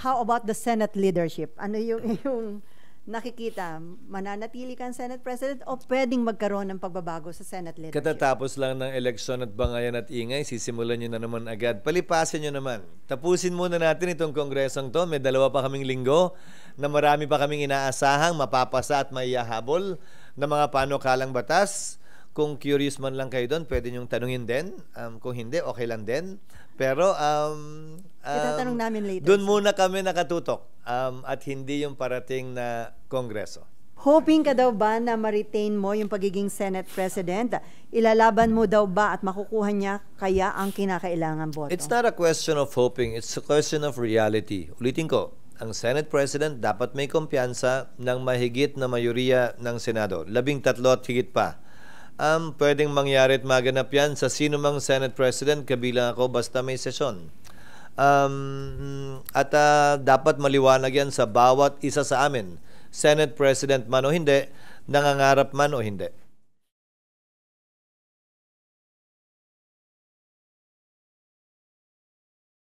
How about the Senate leadership? Ano yung nakikita? Mananatili kang Senate President o pwedeng magkaroon ng pagbabago sa Senate leadership? Katatapos lang ng eleksyon at bangayan at ingay, sisimulan nyo na naman agad. Palipasin nyo naman. Tapusin muna natin itong kongresong to. May 2 pa kaming linggo na marami pa kaming inaasahang mapapasa at maihahabol na mga panukalang batas. Kung curious man lang kayo doon, pwede nyong tanungin din. Kung hindi, okay lang din. Pero, itatanong namin later. doon muna kami nakatutok at hindi yung parating na kongreso. Hoping ka daw ba na ma-retain mo yung pagiging Senate President? Ilalaban mo daw ba at makukuha niya kaya ang kinakailangan boto? It's not a question of hoping. It's a question of reality. Ulitin ko, ang Senate President dapat may kumpiyansa ng mahigit na mayoriya ng Senado. 13 at higit pa. Pwedeng mangyari at maganap yan sa sino mang Senate President, kabilang ako, basta may sesyon. Dapat maliwanag yan sa bawat isa sa amin, Senate President man o hindi, nangangarap man o hindi.